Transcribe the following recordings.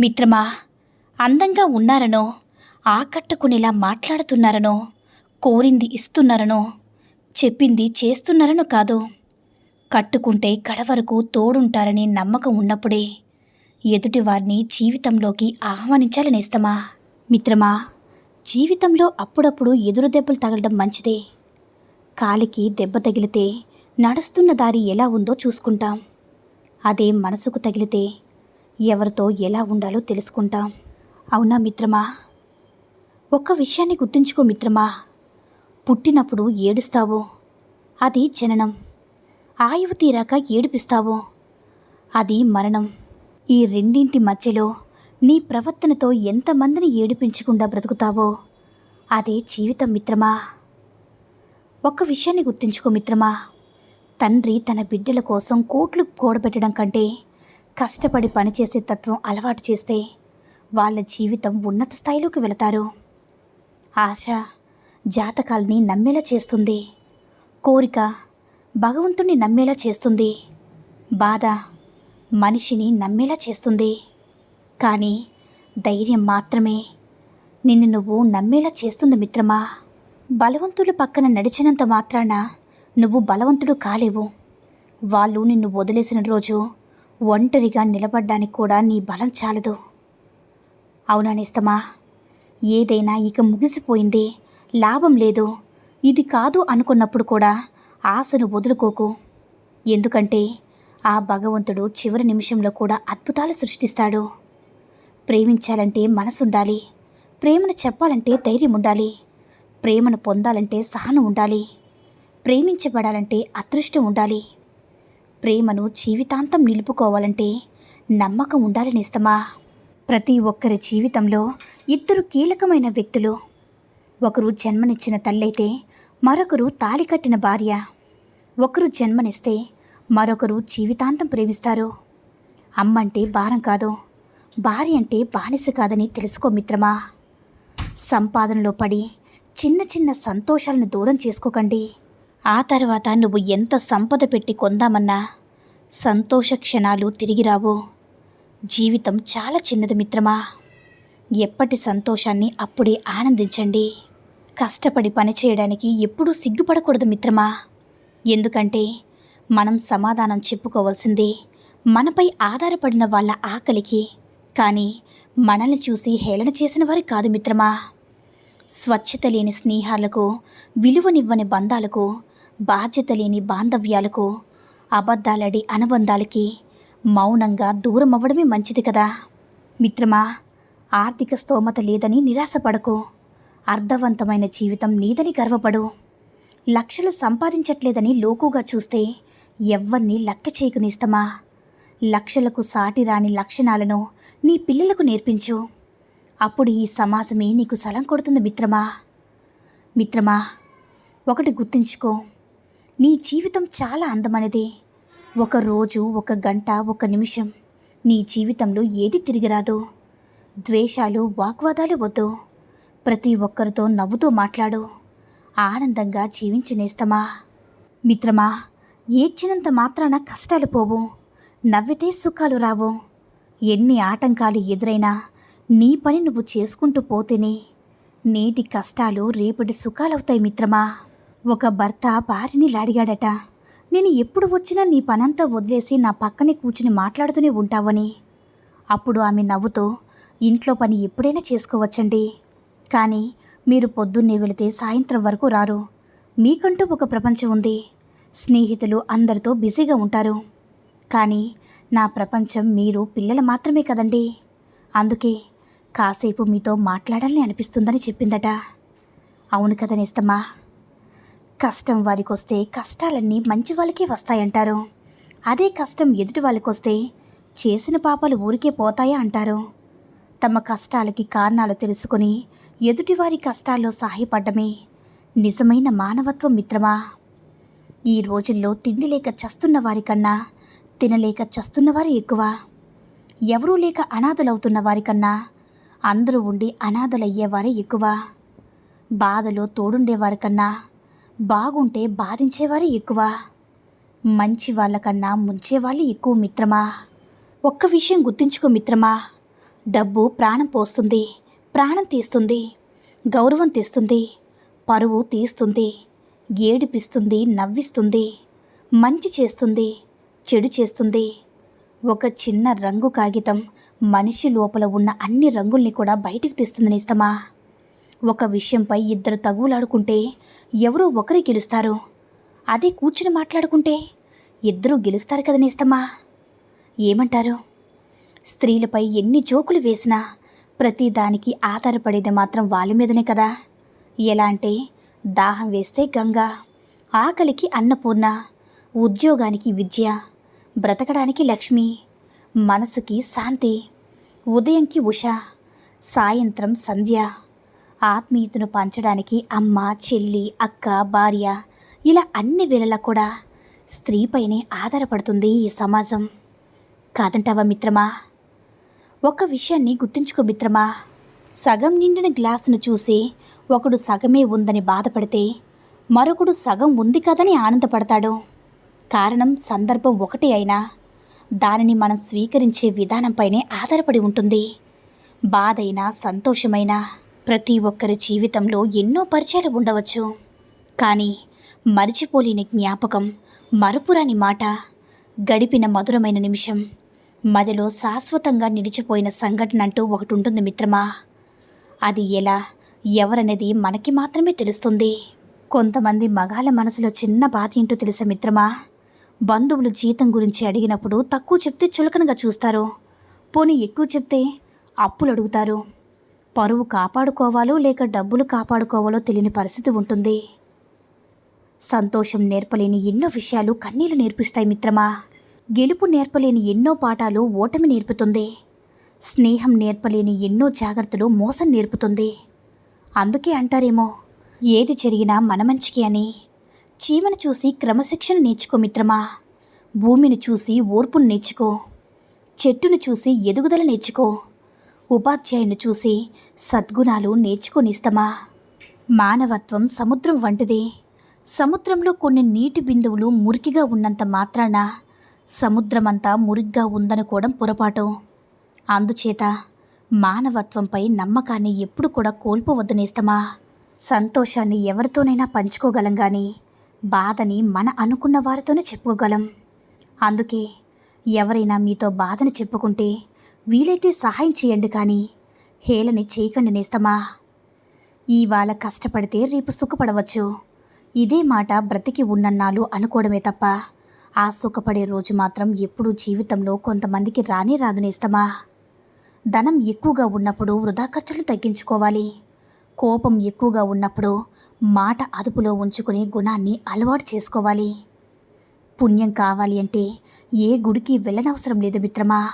మిత్రమా, అందంగా ఉన్నారనో, ఆకట్టుకునేలా మాట్లాడుతున్నారనో, కోరింది ఇస్తున్నారనో, చెప్పింది చేస్తున్నారనో కాదు. కట్టుకుంటే కడవరకు తోడుంటారనే నమ్మకం ఉన్నప్పుడే ఎదుటివారిని జీవితంలోకి ఆహ్వానించాలనేస్తమా. మిత్రమా, జీవితంలో అప్పుడప్పుడు ఎదురు దెబ్బలు తగలడం మంచిదే. కాలికి దెబ్బ తగిలితే నడుస్తున్న దారి ఎలా ఉందో చూసుకుంటాం. అదే మనసుకు తగిలితే ఎవరితో ఎలా ఉండాలో తెలుసుకుంటాం. అవునా మిత్రమా? ఒక్క విషయాన్ని గుర్తుంచుకో మిత్రమా, పుట్టినప్పుడు ఏడుస్తావు, అది జననం. ఆయువు తీరాక ఏడిపిస్తావు, అది మరణం. ఈ రెండింటి మధ్యలో నీ ప్రవర్తనతో ఎంతమందిని ఏడిపించకుండా బ్రతుకుతావో అదే జీవితం మిత్రమా. ఒక్క విషయాన్ని గుర్తుంచుకో మిత్రమా, తండ్రి తన బిడ్డల కోసం కోట్లు కూడబెట్టడం కంటే కష్టపడి పనిచేసే తత్వం అలవాటు చేస్తే వాళ్ళ జీవితం ఉన్నత స్థాయిలోకి వెళతారు. ఆశ జాతకాల్ని నమ్మేలా చేస్తుంది, కోరిక భగవంతుణ్ణి నమ్మేలా చేస్తుంది, బాధ మనిషిని నమ్మేలా చేస్తుంది. కానీ ధైర్యం మాత్రమే నిన్ను నువ్వు నమ్మేలా చేస్తుంది మిత్రమా. బలవంతుల పక్కన నడిచినంత మాత్రాన నువ్వు బలవంతుడు కాలేవు. వాళ్ళు నిన్ను వదిలేసిన రోజు ఒంటరిగా నిలబడ్డానికి కూడా నీ బలం చాలదు. అవునా నేస్తమా? ఏదైనా ఇక ముగిసిపోయింది, లాభం లేదు, ఇది కాదు అనుకున్నప్పుడు కూడా ఆశను వదులుకోకు. ఎందుకంటే ఆ భగవంతుడు చివరి నిమిషంలో కూడా అద్భుతాలు సృష్టిస్తాడు. ప్రేమించాలంటే మనసుండాలి, ప్రేమను చెప్పాలంటే ధైర్యం ఉండాలి, ప్రేమను పొందాలంటే సహనం ఉండాలి, ప్రేమించబడాలంటే అదృష్టం ఉండాలి, ప్రేమను జీవితాంతం నిలుపుకోవాలంటే నమ్మకం ఉండాలి నేస్తమా. ప్రతి ఒక్కరి జీవితంలో ఇద్దరు కీలకమైన వ్యక్తులు. ఒకరు జన్మనిచ్చిన తల్లైతే మరొకరు తాళి కట్టిన భార్య. ఒకరు జన్మనిస్తే మరొకరు జీవితాంతం ప్రేమిస్తారు. అమ్మంటే భారం కాదు, భార్య అంటే బానిస కాదని తెలుసుకో మిత్రమా. సంపాదనలో పడి చిన్న చిన్న సంతోషాలను దూరం చేసుకోకండి. ఆ తర్వాత నువ్వు ఎంత సంపద పెట్టి కొందామన్నా సంతోష క్షణాలు తిరిగి రావు. జీవితం చాలా చిన్నది మిత్రమా. ఎప్పటి సంతోషాన్ని అప్పుడే ఆనందించండి. కష్టపడి పనిచేయడానికి ఎప్పుడూ సిగ్గుపడకూడదు మిత్రమా. ఎందుకంటే మనం సమాధానం చెప్పుకోవాల్సింది మనపై ఆధారపడిన వాళ్ళ ఆకలికి, కానీ మనల్ని చూసి హేళన చేసిన వారు కాదు మిత్రమా. స్వచ్ఛత లేని స్నేహాలకు, విలువనివ్వని బంధాలకు, బాధ్యత లేని బాంధవ్యాలకు, అబద్ధాలడి అనుబంధాలకి మౌనంగా దూరం అవ్వడమే మంచిది కదా మిత్రమా. ఆర్థిక స్తోమత లేదని నిరాశపడకు. అర్థవంతమైన జీవితం నీదని గర్వపడు. లక్షలు సంపాదించట్లేదని లోకుగా చూస్తే ఎవ్వరినీ లెక్క చేయకు నేస్తమా. లక్షలకు సాటి రాని లక్షణాలను నీ పిల్లలకు నేర్పించు. అప్పుడు ఈ సమాజమే నీకు సలం కొడుతుంది మిత్రమా. మిత్రమా, ఒకటి గుర్తుంచుకో, నీ జీవితం చాలా అందమైనది. ఒక రోజు, ఒక గంట, ఒక నిమిషం నీ జీవితంలో ఏది తిరిగిరాదు. ద్వేషాలు, వాగ్వాదాలు వద్దు. ప్రతి ఒక్కరితో నవ్వుతూ మాట్లాడు. ఆనందంగా జీవించనేస్తమా. మిత్రమా, ఏడ్చినంత మాత్రాన కష్టాలు పోవు, నవ్వితే సుఖాలు రావు. ఎన్ని ఆటంకాలు ఎదురైనా నీ పని నువ్వు చేసుకుంటూ పోతేనే నేటి కష్టాలు రేపటి సుఖాలవుతాయి మిత్రమా. ఒక భర్త భార్యని లాడిగాడట, నేను ఎప్పుడు వచ్చినా నీ పనంతా వదిలేసి నా పక్కనే కూర్చుని మాట్లాడుతూనే ఉంటావని. అప్పుడు ఆమె నవ్వుతూ, ఇంట్లో పని ఎప్పుడైనా చేసుకోవచ్చండి, కానీ మీరు పొద్దున్నే వెళితే సాయంత్రం వరకు రారు. మీకంటూ ఒక ప్రపంచం ఉంది, స్నేహితులు అందరితో బిజీగా ఉంటారు. కానీ నా ప్రపంచం మీరు పిల్లలు మాత్రమే కదండి. అందుకే కాసేపు మీతో మాట్లాడాలని అనిపిస్తుందని చెప్పిందట. అవును కదా నేస్తమ్మా. కష్టం వారికొస్తే కష్టాలన్నీ మంచి వాళ్ళకే వస్తాయంటారు. అదే కష్టం ఎదుటి వాళ్ళకొస్తే చేసిన పాపాలు ఊరికే పోతాయా అంటారు. తమ కష్టాలకి కారణాలు తెలుసుకుని ఎదుటివారి కష్టాల్లో సహాయపడ్డమే నిజమైన మానవత్వం మిత్రమా. ఈ రోజుల్లో తిండి లేక చస్తున్న వారికన్నా తినలేక చస్తున్నవారే ఎక్కువ. ఎవరూ లేక అనాథలవుతున్న వారికన్నా అందరూ ఉండి అనాథలయ్యేవారే ఎక్కువ. బాధలో తోడుండేవారికన్నా బాగుంటే బాధించేవారే ఎక్కువ. మంచి వాళ్ళకన్నా ముంచేవాళ్ళే ఎక్కువ మిత్రమా. ఒక్క విషయం గుర్తుంచుకో మిత్రమా, డబ్బు ప్రాణం పోస్తుంది, ప్రాణం తీస్తుంది, గౌరవం తెస్తుంది, పరువు తీస్తుంది, ఏడిపిస్తుంది, నవ్విస్తుంది, మంచి చేస్తుంది, చెడు చేస్తుంది. ఒక చిన్న రంగు కాగితం మనిషి లోపల ఉన్న అన్ని రంగుల్ని కూడా బయటికి తీస్తుంది నేస్తమా. ఒక విషయంపై ఇద్దరు తగువులాడుకుంటే ఎవరో ఒకరే గెలుస్తారు. అదే కూర్చుని మాట్లాడుకుంటే ఇద్దరూ గెలుస్తారు కదా నేస్తమా. ఏమంటారు? స్త్రీలపై ఎన్ని జోకులు వేసినా ప్రతిదానికి ఆధారపడేది మాత్రం వాళ్ళ మీదనే కదా. ఎలా అంటే దాహం వేస్తే గంగా, ఆకలికి అన్నపూర్ణ, ఉద్యోగానికి విద్య, బ్రతకడానికి లక్ష్మి, మనసుకి శాంతి, ఉదయంకి ఉష, సాయంత్రం సంధ్య, ఆత్మీయతను పంచడానికి అమ్మ, చెల్లి, అక్క, భార్య, ఇలా అన్ని వేళలా కూడా స్త్రీపైనే ఆధారపడుతుంది ఈ సమాజం. కాదంటావా మిత్రమా? ఒక విషయాన్ని గుర్తుంచుకో మిత్రమా. సగం నిండిన గ్లాసును చూసి ఒకడు సగమే ఉందని బాధపడితే మరొకడు సగం ఉంది కదని ఆనందపడతాడు. కారణం, సందర్భం ఒకటే అయినా దానిని మనం స్వీకరించే విధానంపైనే ఆధారపడి ఉంటుంది. బాధైనా సంతోషమైనా ప్రతి ఒక్కరి జీవితంలో ఎన్నో పరిచయాలు ఉండవచ్చు. కానీ మరిచిపోలేని జ్ఞాపకం, మరుపురాని మాట, గడిపిన మధురమైన నిమిషం, మదిలో శాశ్వతంగా నిలిచిపోయిన సంఘటన అంటూ ఒకటి ఉంటుంది మిత్రమా. అది ఎలా, ఎవరనేది మనకి మాత్రమే తెలుస్తుంది. కొంతమంది మగాళ్ళ మనసులో చిన్న బాధ ఏంటో తెలుసా మిత్రమా. బంధువులు జీతం గురించి అడిగినప్పుడు తక్కువ చెప్తే చులకనగా చూస్తారు. పోనీ ఎక్కువ చెప్తే అప్పులు అడుగుతారు. పరువు కాపాడుకోవాలో లేక డబ్బులు కాపాడుకోవాలో తెలియని పరిస్థితి ఉంటుంది. సంతోషం నేర్పలేని ఎన్నో విషయాలు కన్నీళ్లు నేర్పిస్తాయి మిత్రమా. గెలుపు నేర్పలేని ఎన్నో పాఠాలు ఓటమి నేర్పుతుంది. స్నేహం నేర్పలేని ఎన్నో జాగ్రత్తలు మోసం నేర్పుతుంది. అందుకే అంటారేమో, ఏది జరిగినా మన మంచికి అని. చీమను చూసి క్రమశిక్షణ నేర్చుకో మిత్రమా. భూమిని చూసి ఓర్పును నేర్చుకో. చెట్టును చూసి ఎదుగుదల నేర్చుకో. ఉపాధ్యాయుని చూసి సద్గుణాలు నేర్చుకోనిస్తమా. మానవత్వం సముద్రం వంటిది. సముద్రంలో కొన్ని నీటి బిందువులు మురికిగా ఉన్నంత మాత్రాన సముద్రమంతా మురిగ్గా ఉందనుకోవడం పొరపాటు. అందుచేత మానవత్వంపై నమ్మకాన్ని ఎప్పుడు కూడా కోల్పోవద్దు నేస్తమా. సంతోషాన్ని ఎవరితోనైనా పంచుకోగలం కానీ బాధని మన అనుకున్న వారితోనే చెప్పుకోగలం. అందుకే ఎవరైనా మీతో బాధను చెప్పుకుంటే వీలైతే సహాయం చేయండి కానీ హేళన చేయకండి నేస్తమా. ఇవాళ కష్టపడితే రేపు సుఖపడవచ్చు. ఇదే మాట బ్రతికి ఉన్నన్నాళ్ళు అనుకోవడమే తప్ప ఆ సుఖపడే రోజు మాత్రం ఎప్పుడూ జీవితంలో కొంతమందికి రానే రాదు నేస్తమా. ధనం ఎక్కువగా ఉన్నప్పుడు వృధా ఖర్చులు తగ్గించుకోవాలి. కోపం ఎక్కువగా ఉన్నప్పుడు మాట అదుపులో ఉంచుకునే గుణాన్ని అలవాటు చేసుకోవాలి. పుణ్యం కావాలి అంటే ఏ గుడికి వెళ్ళనవసరం లేదు మిత్రమా.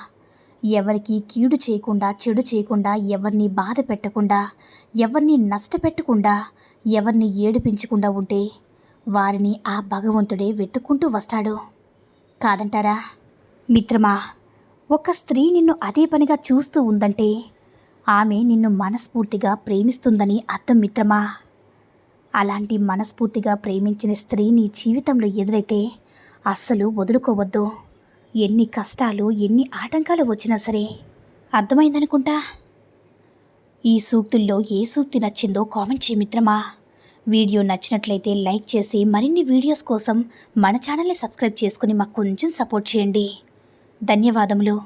ఎవరికి కీడు చేయకుండా, చెడు చేయకుండా, ఎవరిని బాధ పెట్టకుండా, ఎవరిని నష్టపెట్టకుండా, ఎవరిని ఏడిపించకుండా ఉంటే వారిని ఆ భగవంతుడే వెతుక్కుంటూ వస్తాడు. కాదంటారా మిత్రమా? ఒక స్త్రీ నిన్ను అదే పనిగా చూస్తూ ఉందంటే ఆమె నిన్ను మనస్ఫూర్తిగా ప్రేమిస్తుందని అర్థం మిత్రమా. అలాంటి మనస్ఫూర్తిగా ప్రేమించిన స్త్రీ నీ జీవితంలో ఎదురైతే అస్సలు వదులుకోవద్దు. ఎన్ని కష్టాలు, ఎన్ని ఆటంకాలు వచ్చినా సరే. అర్థమైందనుకుంటా. ఈ సూక్తుల్లో ఏ సూక్తి నచ్చిందో కామెంట్ చేయి మిత్రమా. వీడియో నచ్చినట్లయితే లైక్ చేసి మరిన్ని వీడియోస్ కోసం మన ఛానల్ని సబ్స్క్రైబ్ చేసుకుని మాకు కొంచెం సపోర్ట్ చేయండి. ధన్యవాదములు.